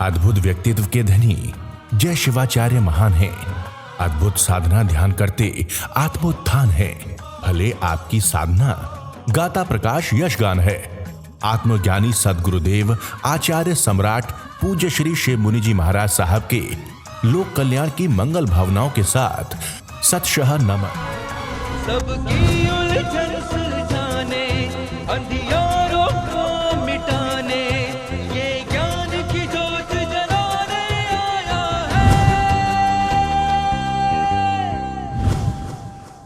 अद्भुत व्यक्तित्व के धनी जय शिवाचार्य महान हैं। अद्भुत साधना ध्यान करते आत्मोत्थान है। भले आपकी साधना गाता प्रकाश यशगान है। आत्मज्ञानी सदगुरुदेव आचार्य सम्राट पूज्य श्री शिव मुनि जी महाराज साहब के लोक कल्याण की मंगल भावनाओं के साथ सतशः नमन। सबकी उलझन सुलझाने, अंधियारों को मिटाने, ये ज्ञान की जोत जलाने आया है।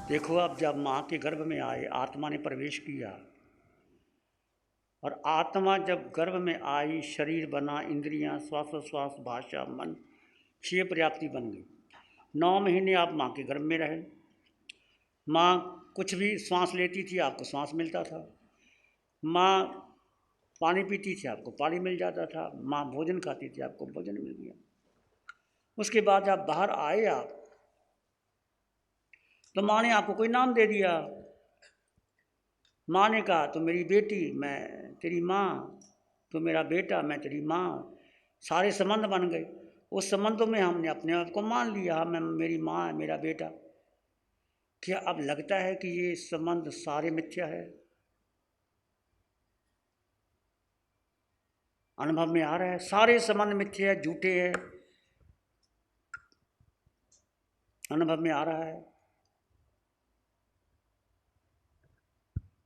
देखो, अब जब माँ के गर्भ में आए, आत्मा ने प्रवेश किया, और आत्मा जब गर्भ में आई, शरीर बना, इंद्रियां, श्वासोश्वास, भाषा, मन, 6 पर्याप्ति बन गई। 9 महीने आप माँ के गर्भ में रहे। माँ कुछ भी श्वास लेती थी, आपको श्वास मिलता था। माँ पानी पीती थी, आपको पानी मिल जाता था। माँ भोजन खाती थी, आपको भोजन मिल गया। उसके बाद जब बाहर आए आप, तो माँ ने आपको कोई नाम दे दिया। माँ ने कहा, तो मेरी बेटी, मैं तेरी माँ, तो मेरा बेटा, मैं तेरी माँ। सारे संबंध बन गए। उस संबंधों में हमने अपने आप को मान लिया, मैं, मेरी माँ है, मेरा बेटा। क्या अब लगता है कि ये संबंध सारे मिथ्या है? अनुभव में आ रहा है सारे संबंध मिथ्या है, झूठे हैं। अनुभव में आ रहा है।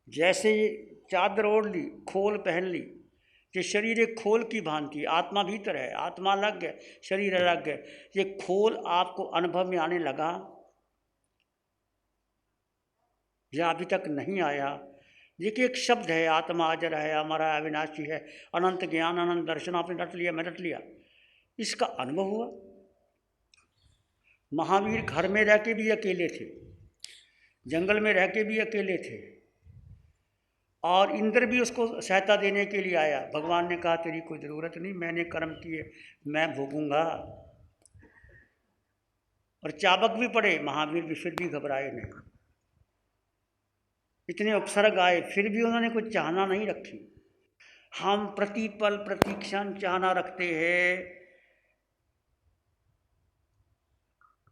जैसे चादर ओढ़ ली, खोल पहन ली, ये शरीर एक खोल की भांति, आत्मा भीतर है, आत्मा अलग है, शरीर अलग है। ये खोल आपको अनुभव में आने लगा या अभी तक नहीं आया? देखिए, एक शब्द है, आत्मा अजर है, हमारा अविनाशी है, अनंत ज्ञान, अनंत दर्शन। आपने रट लिया, मैं रट लिया। इसका अनुभव हुआ। महावीर घर में रह के भी अकेले थे, जंगल में रह के भी अकेले थे, और इंद्र भी उसको सहायता देने के लिए आया। भगवान ने कहा, तेरी कोई ज़रूरत नहीं, मैंने कर्म किए, मैं भोगूंगा। और चाबक भी पड़े, महावीर भी फिर भी घबराए नहीं। इतने उपसर्ग आए, फिर भी उन्होंने कुछ चाहना नहीं रखी। हम प्रतिपल प्रतिक्षण चाहना रखते हैं।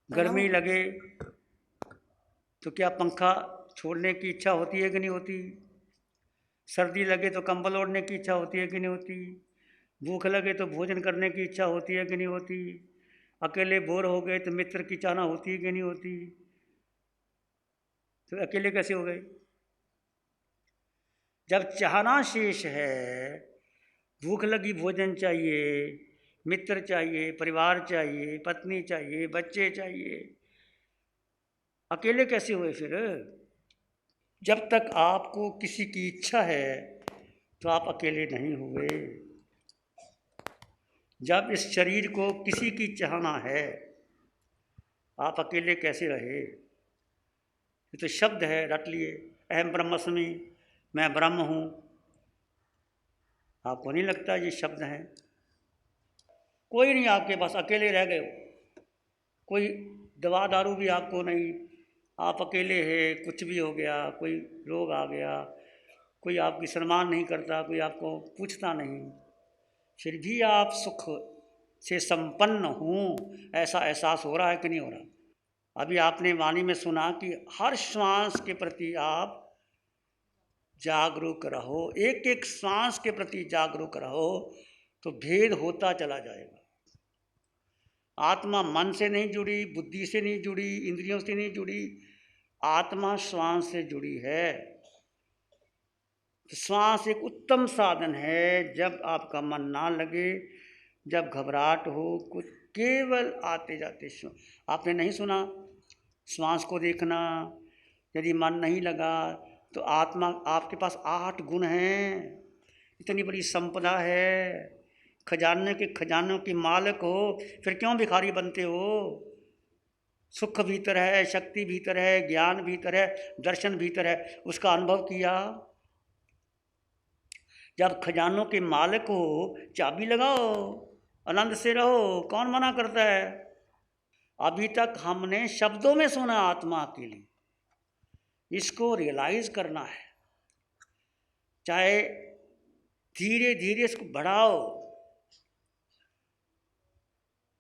गर्मी लगे तो क्या पंखा छोड़ने की इच्छा होती है कि नहीं होती? सर्दी लगे तो कंबल ओढ़ने की इच्छा होती है कि नहीं होती? भूख लगे तो भोजन करने की इच्छा होती है कि नहीं होती? अकेले बोर हो गए तो मित्र की चाहना होती है कि नहीं होती? तो अकेले कैसे हो गए? जब चाहना शेष है, भूख लगी, भोजन चाहिए, मित्र चाहिए, परिवार चाहिए, पत्नी चाहिए, बच्चे चाहिए, अकेले कैसे हुए फिर? जब तक आपको किसी की इच्छा है तो आप अकेले नहीं हुए। जब इस शरीर को किसी की चाहना है, आप अकेले कैसे रहे? ये तो शब्द है, रट लिए। अहम ब्रह्मस्मि, मैं ब्रह्म हूँ। आपको नहीं लगता ये शब्द हैं? कोई नहीं आपके पास, अकेले रह गए हो। कोई दवा दारू भी आपको नहीं, आप अकेले हैं। कुछ भी हो गया, कोई रोग आ गया, कोई आपकी सम्मान नहीं करता, कोई आपको पूछता नहीं, फिर भी आप सुख से संपन्न हूँ, ऐसा एहसास हो रहा है कि नहीं हो रहा? अभी आपने वाणी में सुना कि हर श्वास के प्रति आप जागरूक रहो, एक एक श्वास के प्रति जागरूक रहो, तो भेद होता चला जाएगा। आत्मा मन से नहीं जुड़ी, बुद्धि से नहीं जुड़ी, इंद्रियों से नहीं जुड़ी, आत्मा श्वास से जुड़ी है। श्वास एक उत्तम साधन है। जब आपका मन ना लगे, जब घबराहट हो, कुछ केवल आते जाते आपने नहीं सुना, श्वास को देखना। यदि मन नहीं लगा तो आत्मा, आपके पास 8 गुण हैं, इतनी बड़ी संपदा है, खजाने के खजानों की मालिक हो, फिर क्यों भिखारी बनते हो? सुख भीतर है, शक्ति भीतर है, ज्ञान भीतर है, दर्शन भीतर है। उसका अनुभव किया। जब खजानों के मालिक हो, चाबी लगाओ, आनंद से रहो, कौन मना करता है? अभी तक हमने शब्दों में सुना आत्मा के लिए, इसको रियलाइज करना है। चाहे धीरे धीरे इसको बढ़ाओ,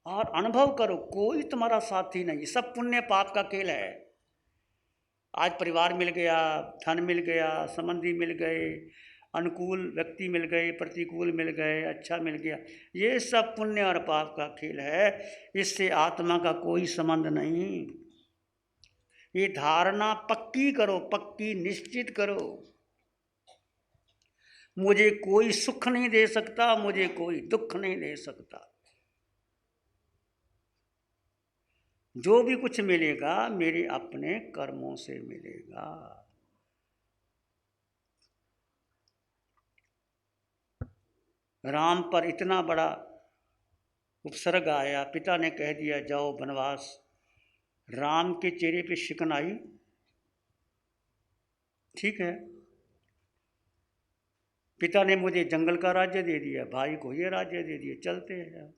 और अनुभव करो, कोई तुम्हारा साथी नहीं, सब पुण्य पाप का खेल है। आज परिवार मिल गया, धन मिल गया, संबंधी मिल गए, अनुकूल व्यक्ति मिल गए, प्रतिकूल मिल गए, अच्छा मिल गया, ये सब पुण्य और पाप का खेल है। इससे आत्मा का कोई संबंध नहीं। ये धारणा पक्की करो, पक्की निश्चित करो। मुझे कोई सुख नहीं दे सकता, मुझे कोई दुख नहीं दे सकता। जो भी कुछ मिलेगा मेरे अपने कर्मों से मिलेगा। राम पर इतना बड़ा उपसर्ग आया, पिता ने कह दिया जाओ वनवास। राम के चेहरे पे शिकन आई, ठीक है, पिता ने मुझे जंगल का राज्य दे दिया, भाई को ये राज्य दे दिया, चलते हैं।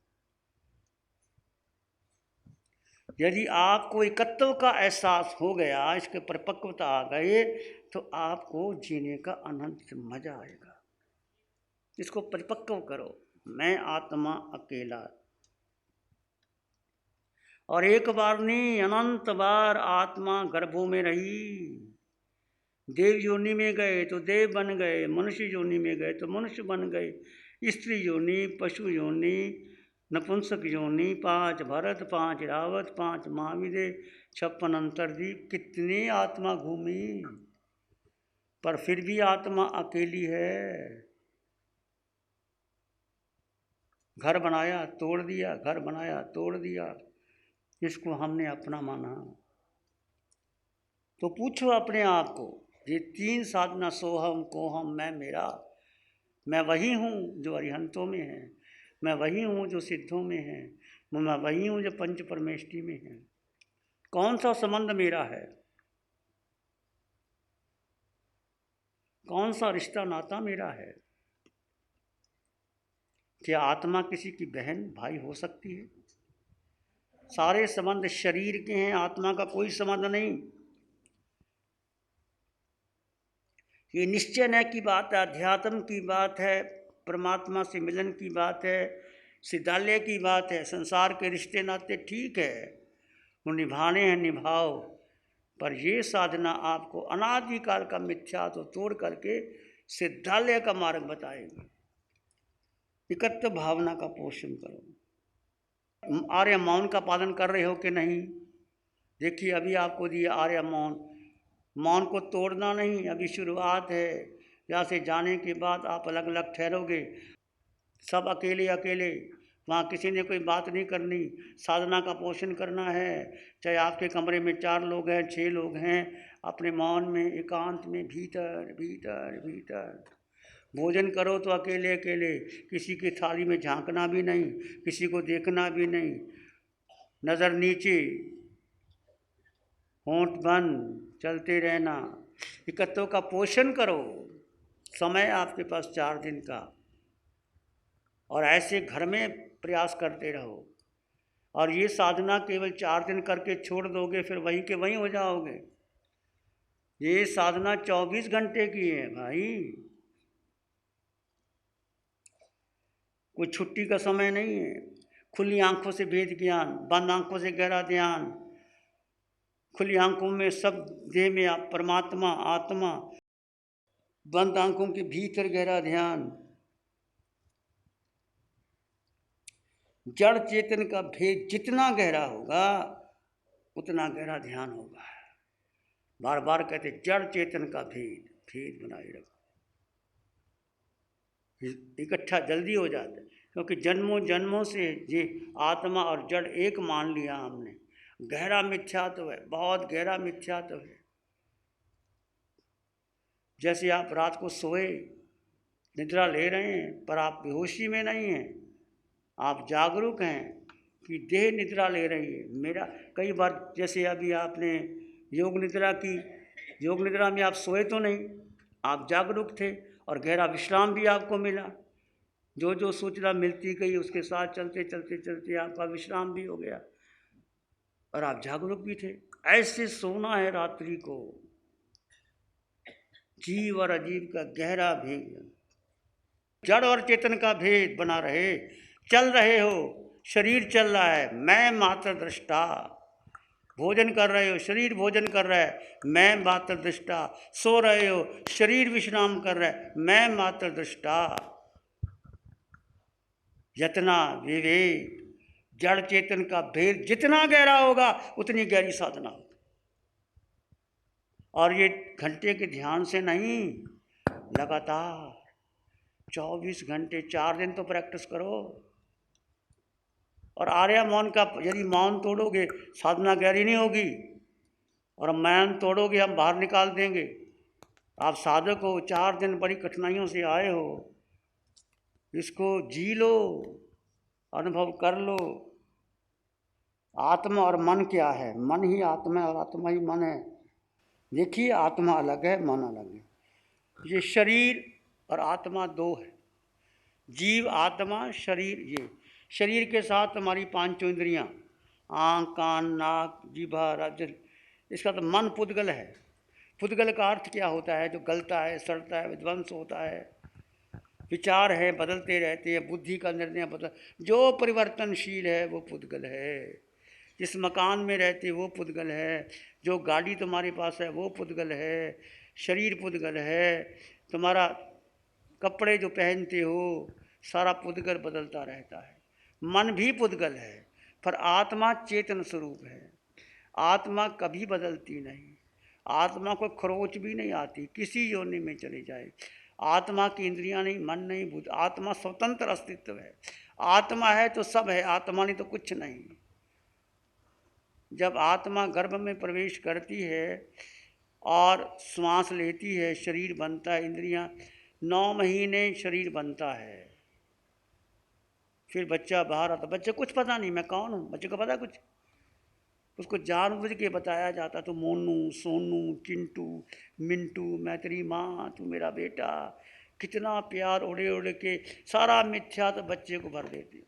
यदि आपको एकत्व का एहसास हो गया, इसके परिपक्वता आ गए, तो आपको जीने का अनंत मजा आएगा। इसको परिपक्व करो। मैं आत्मा अकेला, और एक बार नहीं अनंत बार आत्मा गर्भों में रही। देव योनि में गए तो देव बन गए, मनुष्य योनि में गए तो मनुष्य बन गए, स्त्री योनि, पशु योनि, नपुंसक योनि, 5 भरत, 5 रावत, 5 महावीर, 56 अंतर्दीप, कितनी आत्मा घूमी, पर फिर भी आत्मा अकेली है। घर बनाया तोड़ दिया, घर बनाया तोड़ दिया, इसको हमने अपना माना। तो पूछो अपने आप को, ये 3 साधना, सोहम, कोहम, मैं, मेरा, मैं वही हूँ जो अरिहंतों में है, मैं वही हूँ जो सिद्धों में है, मैं वही हूँ जो पंच परमेष्टि में है। कौन सा संबंध मेरा है, कौन सा रिश्ता नाता मेरा है? क्या आत्मा किसी की बहन भाई हो सकती है? सारे संबंध शरीर के हैं, आत्मा का कोई संबंध नहीं। ये निश्चय न की बात है, अध्यात्म की बात है, परमात्मा से मिलन की बात है, सिद्धालय की बात है। संसार के रिश्ते नाते ठीक है, वो निभाने हैं, निभाओ, पर ये साधना आपको अनादिकाल का मिथ्या तो तोड़ करके सिद्धालय का मार्ग बताएगी। एकत्व भावना का पोषण करो। आर्य मौन का पालन कर रहे हो कि नहीं? देखिए अभी आपको दिया आर्य मौन, मौन को तोड़ना नहीं, अभी शुरुआत है। यहाँ से जाने के बाद आप अलग अलग ठहरोगे, सब अकेले अकेले, वहाँ किसी ने कोई बात नहीं करनी। साधना का पोषण करना है, चाहे आपके कमरे में 4 लोग हैं, 6 लोग हैं, अपने मौन में, एकांत में, भीतर भीतर भीतर भोजन करो तो अकेले अकेले, किसी की थाली में झांकना भी नहीं, किसी को देखना भी नहीं, नज़र नीचे, होंठ बंद, चलते रहना। एकत्व का पोषण करो। समय आपके पास 4 दिन का, और ऐसे घर में प्रयास करते रहो। और ये साधना केवल 4 दिन करके छोड़ दोगे, फिर वहीं के वहीं हो जाओगे। ये साधना 24 घंटे की है भाई, कोई छुट्टी का समय नहीं है। खुली आंखों से भेद ज्ञान, बंद आंखों से गहरा ध्यान। खुली आंखों में सब देह में आप परमात्मा आत्मा, बंद आंखों के भीतर गहरा ध्यान। जड़ चेतन का भेद जितना गहरा होगा उतना गहरा ध्यान होगा। बार बार कहते जड़ चेतन का भेद, भेद बनाए रखो। इकट्ठा जल्दी हो जाता है, क्योंकि जन्मों जन्मों से ये आत्मा और जड़ एक मान लिया हमने। गहरा मिथ्यात्व है, बहुत गहरा मिथ्यात्व है। जैसे आप रात को सोए, निद्रा ले रहे हैं, पर आप बेहोशी में नहीं हैं, आप जागरूक हैं कि देह निद्रा ले रही है। मेरा कई बार, जैसे अभी आपने योग निद्रा की, योग निद्रा में आप सोए तो नहीं, आप जागरूक थे और गहरा विश्राम भी आपको मिला। जो जो सूचना मिलती गई उसके साथ चलते चलते चलते आपका विश्राम भी हो गया और आप जागरूक भी थे। ऐसे सोना है रात्रि को, जीव और अजीव का गहरा भेद, जड़ और चेतन का भेद बना रहे। चल रहे हो, शरीर चल रहा है, मैं मात्र दृष्टा। भोजन कर रहे हो, शरीर भोजन कर रहा है, मैं मात्र दृष्टा। सो रहे हो, शरीर विश्राम कर रहा है, मैं मात्र दृष्टा। यतना विवेक, जड़ चेतन का भेद जितना गहरा होगा उतनी गहरी साधना होगी। और ये घंटे के ध्यान से नहीं, लगातार 24 घंटे 4 दिन तो प्रैक्टिस करो। और आर्या मौन का यदि मौन तोड़ोगे साधना गहरी नहीं होगी, और मौन तोड़ोगे हम बाहर निकाल देंगे। आप साधक हो, 4 दिन बड़ी कठिनाइयों से आए हो, इसको जी लो, अनुभव कर लो। आत्मा और मन क्या है? मन ही आत्मा है और आत्मा ही मन है। देखिए, आत्मा अलग है, मन अलग है। ये शरीर और आत्मा दो है। जीव आत्मा, शरीर। ये शरीर के साथ हमारी 5 इंद्रियां, आँख, कान, नाक, जीभा, राज्य। इसका तो मन पुद्गल है। पुद्गल का अर्थ क्या होता है? जो गलता है, सड़ता है, विध्वंस होता है। विचार है, बदलते रहते हैं। बुद्धि का निर्णय बदल, जो परिवर्तनशील है वो पुद्गल है। जिस मकान में रहते वो पुद्गल है। जो गाड़ी तुम्हारे पास है वो पुद्गल है। शरीर पुद्गल है। तुम्हारा कपड़े जो पहनते हो सारा पुद्गल बदलता रहता है। मन भी पुद्गल है, पर आत्मा चेतन स्वरूप है। आत्मा कभी बदलती नहीं। आत्मा को खरोच भी नहीं आती, किसी योनि में चले जाए। आत्मा की इंद्रियां नहीं, मन नहीं, बुद्धि। आत्मा स्वतंत्र अस्तित्व है। आत्मा है तो सब है, आत्मा नहीं तो कुछ नहीं। जब आत्मा गर्भ में प्रवेश करती है और श्वास लेती है, शरीर बनता है, इंद्रियां, 9 महीने शरीर बनता है। फिर बच्चा बाहर आता। बच्चे कुछ पता नहीं मैं कौन हूँ, बच्चे को पता कुछ? उसको जानबूझ के बताया जाता तो मोनू, सोनू, चिंटू, मिंटू, मैं तेरी माँ, तू मेरा बेटा। कितना प्यार उड़े उड़े के सारा मिथ्या तो बच्चे को भर देते।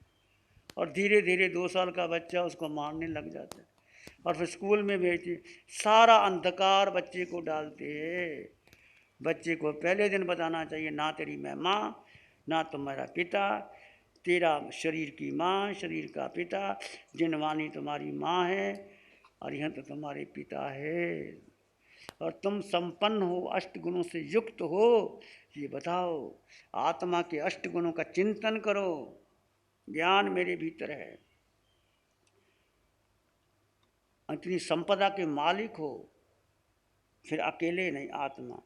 और धीरे धीरे 2 साल का बच्चा उसको मारने लग जाता है। और फिर स्कूल में भेजते, सारा अंधकार बच्चे को डालते हैं। बच्चे को पहले दिन बताना चाहिए, ना तेरी मैं माँ, ना तुम्हारा पिता, तेरा शरीर की माँ, शरीर का पिता, जिनवानी तुम्हारी माँ है और यह तो तुम्हारे पिता है। और तुम संपन्न हो, 8 गुणों से युक्त हो, ये बताओ। आत्मा के 8 गुणों का चिंतन करो। ज्ञान मेरे भीतर है। इतनी संपदा के मालिक हो, फिर अकेले नहीं, आत्मा।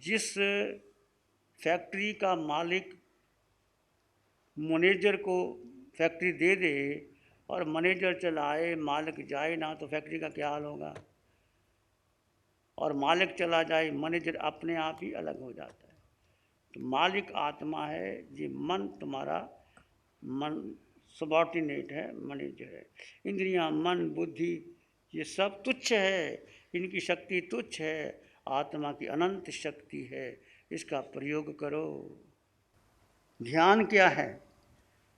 जिस फैक्ट्री का मालिक मैनेजर को फैक्ट्री दे दे और मैनेजर चलाए, मालिक जाए ना, तो फैक्ट्री का क्या हाल होगा? और मालिक चला जाए, मैनेजर अपने आप ही अलग हो जाता है। तो मालिक आत्मा है। ये मन तुम्हारा, मन सबॉर्डिनेट है, मैनेजर है। इंद्रियां, मन, बुद्धि, ये सब तुच्छ है। इनकी शक्ति तुच्छ है। आत्मा की अनंत शक्ति है। इसका प्रयोग करो। ध्यान क्या है?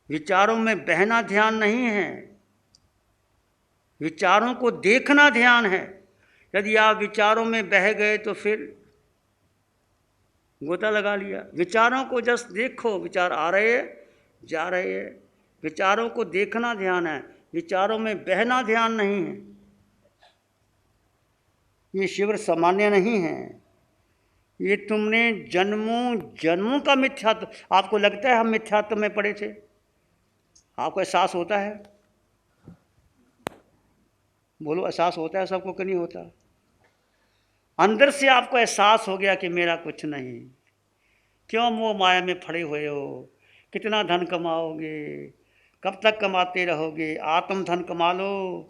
विचारों में बहना ध्यान नहीं है, विचारों को देखना ध्यान है। यदि आप विचारों में बह गए तो फिर गोता लगा लिया। विचारों को जस्ट देखो, विचार आ रहे हैं, जा रहे हैं। विचारों को देखना ध्यान है, विचारों में बहना ध्यान नहीं है। ये शिविर सामान्य नहीं है। ये तुमने जन्मों जन्मों का मिथ्यात्व, आपको लगता है हम मिथ्यात्व में पड़े थे? आपको एहसास होता है? बोलो, एहसास होता है सबको कि नहीं होता? अंदर से आपको एहसास हो गया कि मेरा कुछ नहीं। क्यों मोह माया में पड़े हुए हो? कितना धन कमाओगे? कब तक कमाते रहोगे? आत्म धन कमा लो।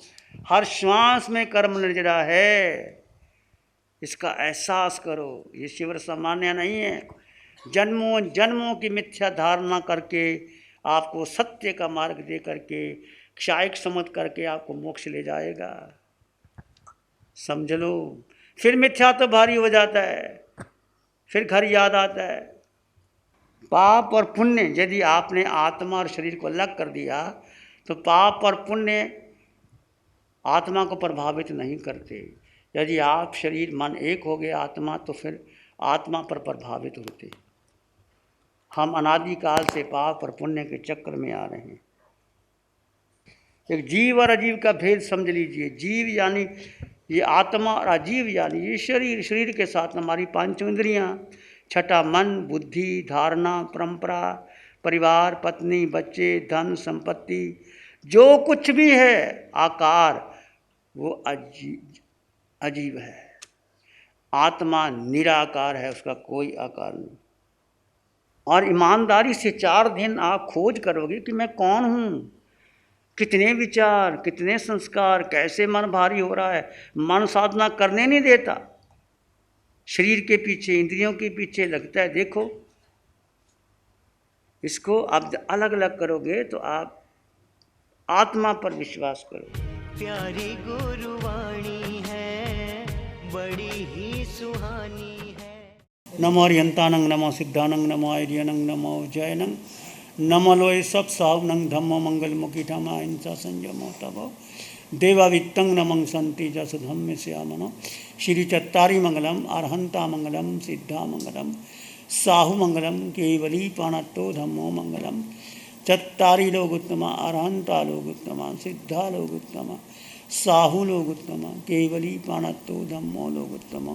हर श्वास में कर्म निर्जरा है, इसका एहसास करो। ये शिविर सामान्य नहीं है। जन्मों जन्मों की मिथ्या धारणा करके आपको सत्य का मार्ग दे करके, क्षायिक समझ करके आपको मोक्ष ले जाएगा। समझ लो। फिर मिथ्या तो भारी हो जाता है, फिर घर याद आता है। पाप और पुण्य, यदि आपने आत्मा और शरीर को अलग कर दिया तो पाप और पुण्य आत्मा को प्रभावित नहीं करते। यदि आप शरीर मन एक हो गए आत्मा, तो फिर आत्मा पर प्रभावित होते। हम अनादिकाल से पाप और पुण्य के चक्र में आ रहे हैं। एक जीव और अजीव का भेद समझ लीजिए। जीव यानी ये आत्मा और अजीव यानी ये शरीर, शरीर के साथ हमारी पांचों इंद्रियां, छठा मन, बुद्धि, धारणा, परंपरा, परिवार, पत्नी, बच्चे, धन, संपत्ति, जो कुछ भी है आकार, वो अजीव है। आत्मा निराकार है, उसका कोई आकार नहीं। और ईमानदारी से 4 दिन आप खोज करोगे कि मैं कौन हूँ, कितने विचार, कितने संस्कार, कैसे मन भारी हो रहा है। मन साधना करने नहीं देता, शरीर के पीछे, इंद्रियों के पीछे लगता है। देखो इसको आप अलग अलग करोगे तो आप आत्मा पर विश्वास करोगे। प्यारी गुरुवाणी है, बड़ी ही सुहानी है। नमो अरिहंतानंग, नमो सिद्धानंग, नमो आर्यनंग, नमो जयनंग, नमो लोय सब सावनंग, धम्मो मंगल मुखी ठमा हिंसा संयमो तबो देवावित्तं नमं संति जस धम्म श्यामनो। श्री चत्तारी मंगलम, अरहंता मंगलम, सिद्धा मंगलम, साहु मंगलम, केवली पाणत्तो धम्मो मंगलम। चत्तारी लोग उत्तमा, अरहंता लोग उत्तमा, सिद्धा लोग उत्तमा, साहु लोग उत्तमा, केवली पाणत्तो धम्मो लोग उत्तमा।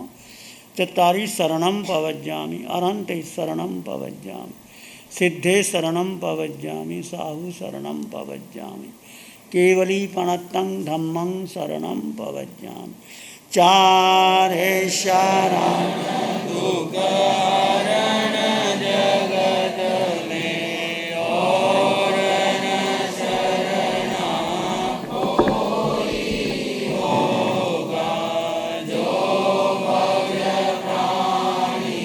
चत्तारी शरणं पवज्जामि, अरहंते शरणं पवज्जामि, सिद्धे शरणं पवज्जामि, साहु शरणं पवज्जामि, केवली पणत्तं धम्मं शरणं पवज्जामि। चारे शरण दुःखहरण जगत में और न शरणा कोई होगा, जो भव्य प्राणी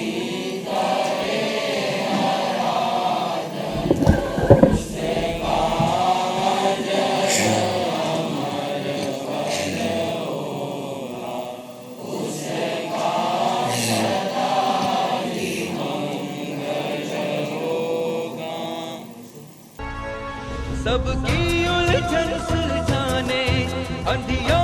करे आराधन, उससे काज अमर फल होगा, उससे काज सबकी उलझन सुलझाने, अंधियों